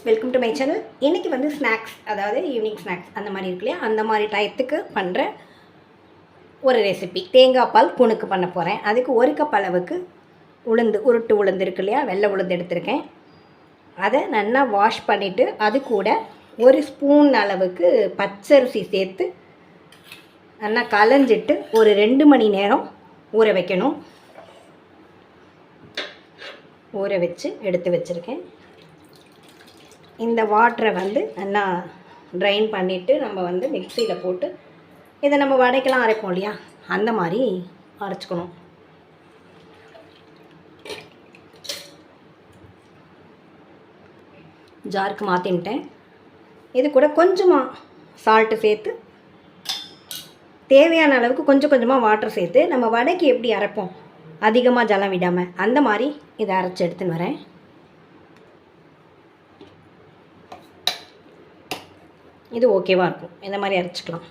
Welcome to my channel. இன்றைக்கி வந்து snacks, அதாவது ஈவினிங் ஸ்நாக்ஸ் அந்த மாதிரி இருக்கு இல்லையா, அந்த மாதிரி டயத்துக்கு பண்ணுற ஒரு ரெசிபி தேங்காய் பால் புணுக்கு பண்ண போகிறேன். அதுக்கு 1 கப் அளவுக்கு உருட்டு உளுந்து இருக்கு இல்லையா, வெள்ளை உளுந்து எடுத்திருக்கேன். அதை நல்லா வாஷ் பண்ணிவிட்டு அது கூட 1 ஸ்பூன் அளவுக்கு பச்சரிசி சேர்த்து நல்லா கலஞ்சிட்டு ஒரு 2 மணி நேரம் ஊற வைக்கணும். ஊற வச்சு எடுத்து வச்சுருக்கேன். இந்த வாட்டரை வந்து நல்லா ட்ரைன் பண்ணிவிட்டு நம்ம வந்து மிக்சியில் போட்டு இதை நம்ம வடைக்கெல்லாம் அரைப்போம் இல்லையா, அந்த மாதிரி அரைச்சிக்கணும். ஜாருக்கு மாற்றின்ட்டேன். இது கூட கொஞ்சமாக சால்ட்டு சேர்த்து தேவையான அளவுக்கு கொஞ்சம் கொஞ்சமாக வாட்டர் சேர்த்து நம்ம வடைக்கு எப்படி அரைப்போம், அதிகமாக ஜலம் விடாமல், அந்த மாதிரி இதை அரைச்சி எடுத்துன்னு வரேன். இது ஓகேவாக இருக்கும். இந்த மாதிரி அரைச்சிக்கலாம்.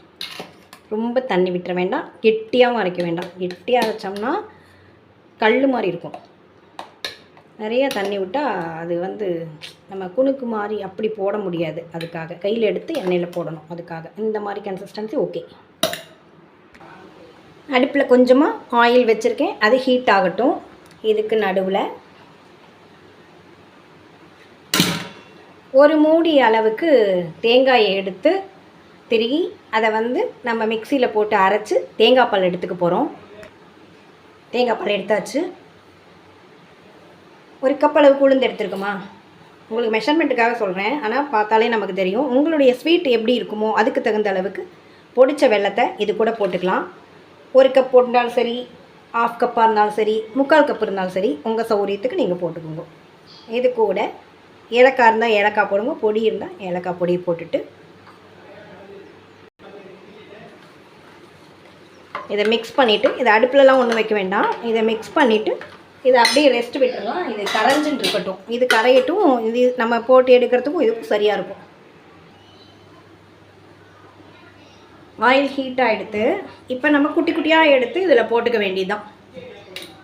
ரொம்ப தண்ணி விட்டுற வேண்டாம், கெட்டியாகவும் அரைக்க வேண்டாம். கெட்டியாக அரைச்சோம்னா கல் மாதிரி இருக்கும். நிறைய தண்ணி விட்டால் அது வந்து நம்ம குணுக்கு மாதிரி அப்படி போட முடியாது. அதுக்காக கையில் எடுத்து எண்ணெயில் போடணும். அதுக்காக இந்த மாதிரி கன்சிஸ்டன்சி ஓகே. அடுப்பில் கொஞ்சமாக ஆயில் வச்சுருக்கேன், அது ஹீட் ஆகட்டும். இதுக்கு நடுவில் ஒரு மூடி அளவுக்கு தேங்காயை எடுத்து திருகி அதை வந்து நம்ம மிக்சியில் போட்டு அரைச்சி தேங்காய் பால் எடுத்துக்க போகிறோம். தேங்காய் பால் எடுத்தாச்சு. 1 கப் அளவுக்கு உளுந்து எடுத்துருக்குமா, உங்களுக்கு மெஷர்மெண்ட்டுக்காக சொல்கிறேன், ஆனால் பார்த்தாலே நமக்கு தெரியும். உங்களுடைய ஸ்வீட் எப்படி இருக்குமோ அதுக்கு தகுந்த அளவுக்கு பொடிச்ச வெல்லத்தை இது கூட போட்டுக்கலாம். 1 கப் போட்டாலும் சரி, 1/2 கப்பாக இருந்தாலும் சரி, 3/4 கப் இருந்தாலும் சரி, உங்கள் சௌகரியத்துக்கு நீங்கள் போட்டுக்கோங்க. இது கூட ஏலக்காய் இருந்தால் ஏலக்காய் போடுங்க, பொடி இருந்தால் ஏலக்காய் பொடியை போட்டுட்டு இதை மிக்ஸ் பண்ணிவிட்டு, இதை அடுப்புலலாம் ஒன்றும் வைக்க வேண்டாம். இதை மிக்ஸ் பண்ணிவிட்டு இதை அப்படியே ரெஸ்ட் விட்டுடலாம். இது கரைஞ்சின்னு இருக்கட்டும். இது கரையட்டும். இது நம்ம போட்டு எடுக்கிறதுக்கும் இதுக்கும் சரியாக இருக்கும். ஆயில் ஹீட்டாக எடுத்து இப்போ நம்ம குட்டி குட்டியாக எடுத்து இதில் போட்டுக்க வேண்டியதுதான்.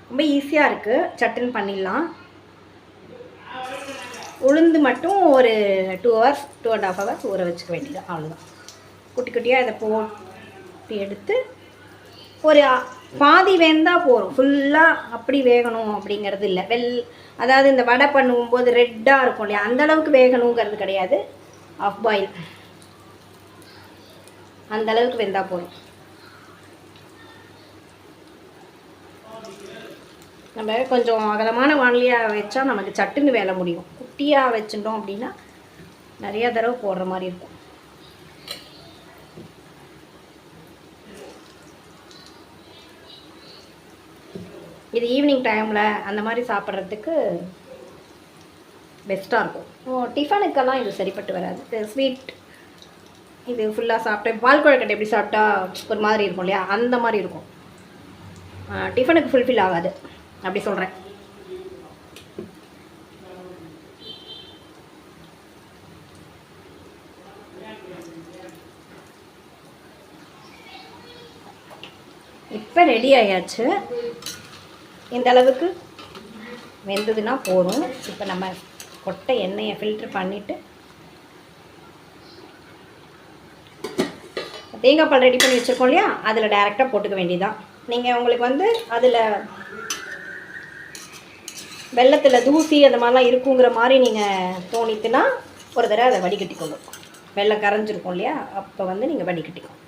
ரொம்ப ஈஸியாக இருக்குது, சட்டுன்னு பண்ணிடலாம். உளுந்து மட்டும் ஒரு 2 hours 2.5 hours ஊற வச்சுக்க வேண்டியது, அவ்வளோதான். குட்டி குட்டியாக இதை போட்டு எடுத்து ஒரு பாதி வெந்தால் போதும். ஃபுல்லாக அப்படி வேகணும் அப்படிங்கிறது இல்லை. அதாவது இந்த வடை பண்ணும்போது ரெட்டாக இருக்கும் இல்லையா, அந்தளவுக்கு வேகணுங்கிறது கிடையாது. ஆஃப் பாயில் அந்தளவுக்கு வெந்தால் போதும். நம்ம கொஞ்சம் அகலமான வானிலையாக வச்சா நமக்கு சட்டுன்னு வேலை முடியும். குட்டியாக வச்சுட்டோம் அப்படின்னா நிறையா தடவை போடுற மாதிரி இருக்கும். இது ஈவினிங் டைமில் அந்த மாதிரி சாப்பிட்றதுக்கு பெஸ்ட்டாக இருக்கும். டிஃபனுக்கெல்லாம் இது சரிப்பட்டு வராது. ஸ்வீட் இது ஃபுல்லாக சாப்பிட்டு பால் கொழுக்கட்டை எப்படி சாப்பிட்டா ஒரு மாதிரி இருக்கும் இல்லையா, அந்த மாதிரி இருக்கும். டிஃபனுக்கு ஃபுல்ஃபில் ஆகாது, அப்படி சொல்கிறேன். இப்போ ரெடி ஆயாச்சு. இந்த அளவுக்கு வெந்ததுன்னா போதும். இப்போ நம்ம கொட்டை எண்ணெயை ஃபில்டர் பண்ணிவிட்டு தேங்காய் பால் ரெடி பண்ணி வச்சுருக்கோம் இல்லையா, அதில் டைரெக்டாக போட்டுக்க வேண்டியதான். நீங்கள் உங்களுக்கு வந்து அதில் வெள்ளத்தில் தூசி அந்த மாதிரிலாம் இருக்குங்கிற மாதிரி நீங்கள் தோணித்துன்னா ஒரு தடவை அதை வடிகட்டிக்கோங்க. வெள்ளம் கரைஞ்சிருக்கும் இல்லையா, அப்போ வந்து நீங்கள் வடிகட்டிக்கோங்க.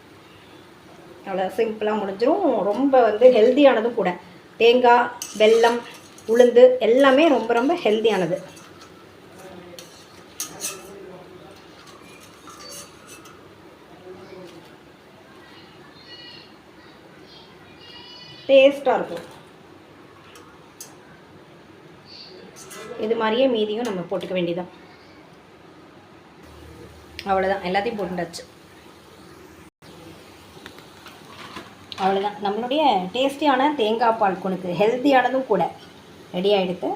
அவ்வளோ சிம்பிளாக முடிஞ்சிடும். ரொம்ப வந்து ஹெல்த்தியானதும் கூட. தேங்காய், வெல்லம், உளுந்து எல்லாமே ரொம்ப ரொம்ப ஹெல்த்தியானது. டேஸ்ட்டாக இருக்கும். இது மாதிரியே மீதியும் நம்ம போட்டுக்க வேண்டியதான். அவ்வளோதான், எல்லாத்தையும் போட்டுட்டாச்சு. அவ்வளோதான், நம்மளுடைய டேஸ்டியான தேங்காய் பால் குணுக்கு ஹெல்த்தியானதும் கூட ரெடி ஆகிடுது.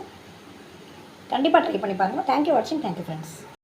கண்டிப்பாக ட்ரை பண்ணி பாருங்கள். தேங்க்யூ வாட்சிங். Thank you friends.